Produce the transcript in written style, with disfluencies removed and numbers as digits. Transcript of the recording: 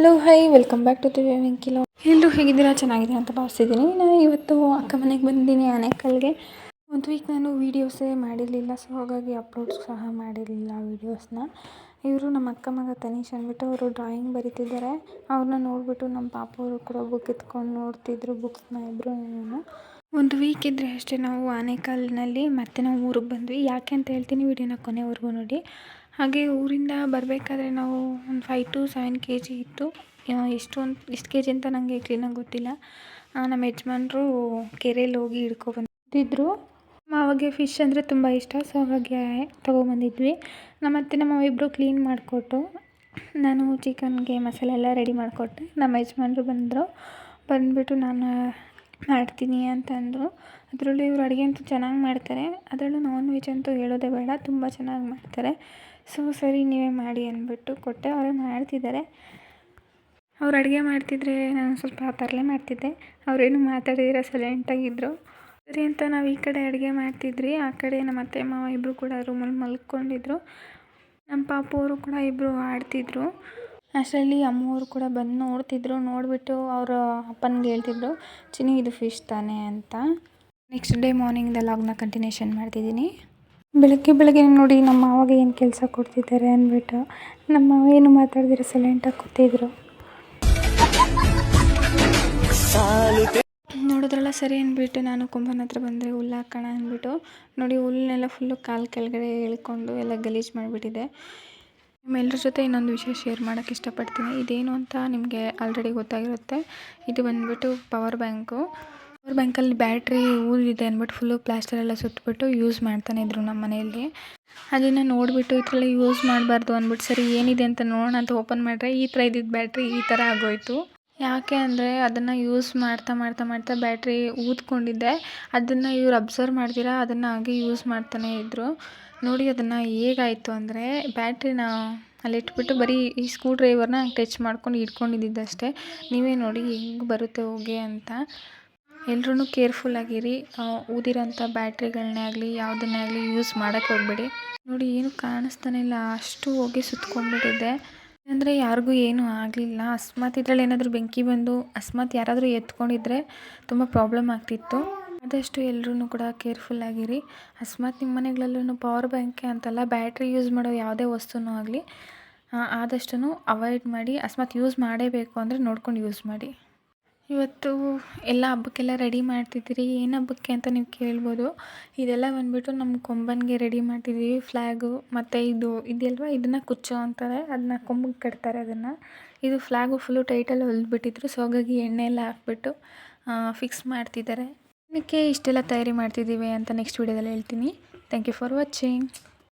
Hello hi welcome back to ವೆಂಕಿಲೋ. ಎಲ್ಲರೂ ಹೇಗಿದ್ದೀರಾ? ಚೆನ್ನಾಗಿದೆ ಅಂತ ಭಾವಿಸಿದ್ದೀನಿ. ನಾನು ಇವತ್ತು ಅಕ್ಕ ಮನೆಗೆ ಬಂದಿದ್ದೀನಿ ಆನೇಕಲ್ಗೆ. ಒಂದು ವೀಕ್ ನಾನು ವೀಡಿಯೋಸೇ ಮಾಡಿರಲಿಲ್ಲ, ಸೊ ಹಾಗಾಗಿ ಅಪ್ಲೋಡ್ಸ್ ಸಹ ಮಾಡಿರಲಿಲ್ಲ ವೀಡಿಯೋಸ್ನ. ಇವರು ನಮ್ಮ ಅಕ್ಕ ಮಗ ತನೀಶ್ ಅಂದ್ಬಿಟ್ಟು ಅವರು ಡ್ರಾಯಿಂಗ್ ಬರೀತಿದ್ದಾರೆ. ಅವ್ರನ್ನ ನೋಡಿಬಿಟ್ಟು ನಮ್ಮ ಪಾಪವರು ಕೂಡ ಬುಕ್ ಎತ್ಕೊಂಡು ನೋಡ್ತಿದ್ರು ಬುಕ್ಸ್ನ ಇಬ್ಬರು. ಒಂದು ವೀಕ್ ಇದ್ದರೆ ಅಷ್ಟೇ ನಾವು ಆನೇಕಲ್ನಲ್ಲಿ ಮತ್ತೆ ನಾವು ಊರಿಗೆ ಬಂದ್ವಿ. ಯಾಕೆ ಅಂತ ಹೇಳ್ತೀನಿ, ವೀಡಿಯೋನ ಕೊನೆವರೆಗೂ ನೋಡಿ. ಹಾಗೆ ಊರಿಂದ ಬರಬೇಕಾದ್ರೆ ನಾವು ಒಂದು 5 to 7 kg ಇತ್ತು. ಎಷ್ಟು ಕೆ ಜಿ ಅಂತ ನನಗೆ ಕ್ಲೀನಾಗಿ ಗೊತ್ತಿಲ್ಲ. ನಮ್ಮ ಯಜಮಾನ್ರು ಕೆರೆಯಲ್ಲಿ ಹೋಗಿ ಹಿಡ್ಕೊಬಂದಿದ್ರು. ಅವಾಗೆ ಫಿಶ್ ಅಂದರೆ ತುಂಬ ಇಷ್ಟ, ಸೊ ಹಾಗಾಗಿ ತೊಗೊಬಂದಿದ್ವಿ. ನಮ್ಮ ಅತ್ತೆ ನಮ್ಮ ಇಬ್ಬರು ಕ್ಲೀನ್ ಮಾಡಿಕೊಟ್ಟು ನಾನು ಚಿಕನ್ಗೆ ಮಸಾಲೆ ಎಲ್ಲ ರೆಡಿ ಮಾಡಿಕೊಟ್ಟೆ. ನಮ್ಮ ಯಜಮಾನ್ರು ಬಂದುಬಿಟ್ಟು ನಾನು ಮಾಡ್ತೀನಿ ಅಂತಂದರು. ಅದರಲ್ಲೂ ಇವರು ಅಡುಗೆ ಅಂತೂ ಚೆನ್ನಾಗಿ ಮಾಡ್ತಾರೆ. ಅದರಲ್ಲೂ ನಾನ್ ವೆಜ್ ಅಂತೂ ಹೇಳೋದೇ ಬೇಡ, ತುಂಬ ಚೆನ್ನಾಗಿ ಮಾಡ್ತಾರೆ. ಸೊ ಸರಿ ನೀವೇ ಮಾಡಿ ಅಂದ್ಬಿಟ್ಟು ಕೊಟ್ಟೆ. ಅವರೇ ಮಾಡ್ತಿದ್ದಾರೆ. ಅವ್ರು ಅಡುಗೆ ಮಾಡ್ತಿದ್ರೆ ನಾನು ಸ್ವಲ್ಪ ತರಲೆ ಮಾಡ್ತಿದ್ದೆ. ಅವರೇನು ಮಾತಾಡಿದಿರ ಸೈಲೆಂಟಾಗಿದ್ದರು. ಸರಿ ಅಂತ ನಾವು ಈ ಕಡೆ ಅಡುಗೆ ಮಾಡ್ತಿದ್ರಿ, ಆ ಕಡೆ ನಮ್ಮ ಅತ್ತೆ ಮಾವ ಇಬ್ಬರು ಕೂಡ ರೂಮಲ್ಲಿ ಮಲ್ಕೊಂಡಿದ್ರು. ನಮ್ಮ ಪಾಪವರು ಕೂಡ ಇಬ್ಬರು ಆಡ್ತಿದ್ರು. ಅಷ್ಟರಲ್ಲಿ ಅಮ್ಮವರು ಕೂಡ ಬಂದು ನೋಡ್ತಿದ್ರು. ನೋಡಿಬಿಟ್ಟು ಅವರ ಅಪ್ಪನಿಗೆ ಹೇಳ್ತಿದ್ರು, ಚಿನ್ನಿ ಇದು ಫಿಶ್ ತಾನೇ ಅಂತ. ನೆಕ್ಸ್ಟ್ ಡೇ ಮಾರ್ನಿಂಗ್ದ ಲಾಗ್ನ ಕಂಟಿನ್ಯೂಷನ್ ಮಾಡ್ತಿದ್ದೀನಿ. ಬೆಳಗ್ಗೆ ನೋಡಿ ನಮ್ಮ ಮಾವಾಗ ಏನು ಕೆಲಸ ಕೊಡ್ತಿದ್ದಾರೆ ಅಂದ್ಬಿಟ್ಟು ನಮ್ಮ ಮಾವ ಏನು ಮಾತಾಡ್ದಿರ ಸೈಲೆಂಟಾಗಿ ಕೂತಿದ್ರು. ನೋಡಿದ್ರಲ್ಲ, ಸರಿ ಅಂದ್ಬಿಟ್ಟು ನಾನು ಕುಂಬನ ಹತ್ರ ಬಂದರೆ ಹುಲ್ಲು ಹಾಕೋಣ ಅಂದ್ಬಿಟ್ಟು ನೋಡಿ ಹುಲ್ಲನ್ನೆಲ್ಲ ಫುಲ್ಲು ಕಾಲು ಕೆಳಗಡೆ ಎಳ್ಕೊಂಡು ಎಲ್ಲ ಗಲೀಜು ಮಾಡಿಬಿಟ್ಟಿದೆ. ನಿಮ್ಮೆಲ್ಲರ ಜೊತೆ ಇನ್ನೊಂದು ವಿಷಯ ಶೇರ್ ಮಾಡೋಕ್ಕೆ ಇಷ್ಟಪಡ್ತೀನಿ. ಇದೇನು ಅಂತ ನಿಮಗೆ ಆಲ್ರೆಡಿ ಗೊತ್ತಾಗಿರುತ್ತೆ. ಇದು ಬಂದುಬಿಟ್ಟು ಪವರ್ ಬ್ಯಾಂಕಲ್ಲಿ ಬ್ಯಾಟ್ರಿ ಊರಿದೆ ಅಂದ್ಬಿಟ್ಟು ಫುಲ್ಲು ಪ್ಲಾಸ್ಟರೆಲ್ಲ ಸುತ್ತಬಿಟ್ಟು ಯೂಸ್ ಮಾಡ್ತಾನೆ ಇದ್ರು ನಮ್ಮ ಮನೆಯಲ್ಲಿ. ಅದನ್ನು ನೋಡಿಬಿಟ್ಟು ಈ ಥರ ಯೂಸ್ ಮಾಡಬಾರ್ದು ಅಂದ್ಬಿಟ್ಟು ಸರಿ ಏನಿದೆ ಅಂತ ನೋಡೋಣ ಅಂತ ಓಪನ್ ಮಾಡಿದ್ರೆ ಈ ಥರ ಇದ್ದಿದ್ದು ಬ್ಯಾಟ್ರಿ ಈ ಥರ ಆಗೋಯಿತು. ಯಾಕೆ ಅಂದರೆ ಅದನ್ನು ಯೂಸ್ ಮಾಡ್ತಾ ಬ್ಯಾಟ್ರಿ ಊದ್ಕೊಂಡಿದ್ದೆ. ಅದನ್ನು ಇವ್ರು ಅಬ್ಸರ್ವ್ ಮಾಡ್ದಿರ ಅದನ್ನು ಹಾಗೆ ಯೂಸ್ ಮಾಡ್ತಾನೆ ಇದ್ದರು. ನೋಡಿ ಅದನ್ನು ಹೇಗಾಯಿತು ಅಂದರೆ ಬ್ಯಾಟ್ರಿನ ಅಲ್ಲಿಟ್ಬಿಟ್ಟು ಬರೀ ಈ ಸ್ಕ್ರೂ ಡ್ರೈವರ್ನ ಟಚ್ ಮಾಡ್ಕೊಂಡು ಇಟ್ಕೊಂಡಿದ್ದಷ್ಟೇ. ನೀವೇ ನೋಡಿ ಹೆಂಗೆ ಬರುತ್ತೆ ಹೊಗೆ ಅಂತ. ಎಲ್ಲರೂ ಕೇರ್ಫುಲ್ಲಾಗಿರಿ. ಊದಿರೋಂಥ ಬ್ಯಾಟ್ರಿಗಳನ್ನೇ ಆಗಲಿ ಯಾವುದನ್ನೇ ಆಗಲಿ ಯೂಸ್ ಮಾಡೋಕ್ಕೆ ಹೋಗಬೇಡಿ. ನೋಡಿ ಏನು ಕಾಣಿಸ್ತಾನೆ ಇಲ್ಲ, ಅಷ್ಟು ಹೊಗೆ ಸುತ್ಕೊಂಡ್ಬಿಟ್ಟಿದೆ. ಅಂದರೆ ಯಾರಿಗೂ ಏನೂ ಆಗಲಿಲ್ಲ. ಅಕಸ್ಮಾತ್ ಇದರಲ್ಲಿ ಏನಾದರೂ ಬೆಂಕಿ ಬಂದು ಯಾರಾದರೂ ಎತ್ಕೊಂಡಿದ್ರೆ ತುಂಬ ಪ್ರಾಬ್ಲಮ್ ಆಗ್ತಿತ್ತು. ಆದಷ್ಟು ಎಲ್ಲರೂ ಕೂಡ ಕೇರ್ಫುಲ್ಲಾಗಿರಿ. ಅಕಸ್ಮಾತ್ ನಿಮ್ಮ ಮನೆಗಳಲ್ಲೂ ಪವರ್ ಬ್ಯಾಂಕೆ ಅಂತಲ್ಲ, ಬ್ಯಾಟ್ರಿ ಯೂಸ್ ಮಾಡೋ ಯಾವುದೇ ವಸ್ತುನೂ ಆಗಲಿ ಆದಷ್ಟು ಅವಾಯ್ಡ್ ಮಾಡಿ. ಅಕಸ್ಮಾತ್ ಯೂಸ್ ಮಾಡೇಬೇಕು ಅಂದರೆ ನೋಡ್ಕೊಂಡು ಯೂಸ್ ಮಾಡಿ. ಇವತ್ತು ಎಲ್ಲ ಹಬ್ಬಕ್ಕೆಲ್ಲ ರೆಡಿ ಮಾಡ್ತಿದ್ದೀರಿ. ಏನು ಹಬ್ಬಕ್ಕೆ ಅಂತ ನೀವು ಕೇಳ್ಬೋದು. ಇದೆಲ್ಲ ಬಂದುಬಿಟ್ಟು ನಮ್ಮ ಕೊಂಬನಿಗೆ ರೆಡಿ ಮಾಡ್ತಿದ್ದೀವಿ. ಫ್ಲ್ಯಾಗು ಮತ್ತು ಇದೆಯಲ್ವ, ಇದನ್ನು ಕುಚ್ಚು ಅಂತಾರೆ, ಅದನ್ನ ಕೊಂಬಿಗೆ ಕಟ್ತಾರೆ ಅದನ್ನು. ಇದು ಫ್ಲ್ಯಾಗು ಫುಲ್ಲು ಟೈಟಲ್ಲಿ ಹೊಲ್ದ್ಬಿಟ್ಟಿದ್ರು, ಸೊ ಹಾಗಾಗಿ ಎಣ್ಣೆ ಎಲ್ಲ ಹಾಕ್ಬಿಟ್ಟು ಫಿಕ್ಸ್ ಮಾಡ್ತಿದ್ದಾರೆ. ಏನಕ್ಕೆ ಇಷ್ಟೆಲ್ಲ ತಯಾರಿ ಮಾಡ್ತಿದ್ದೀವಿ ಅಂತ ನೆಕ್ಸ್ಟ್ ವೀಡಿಯೋದಲ್ಲಿ ಹೇಳ್ತೀನಿ. Thank you for watching.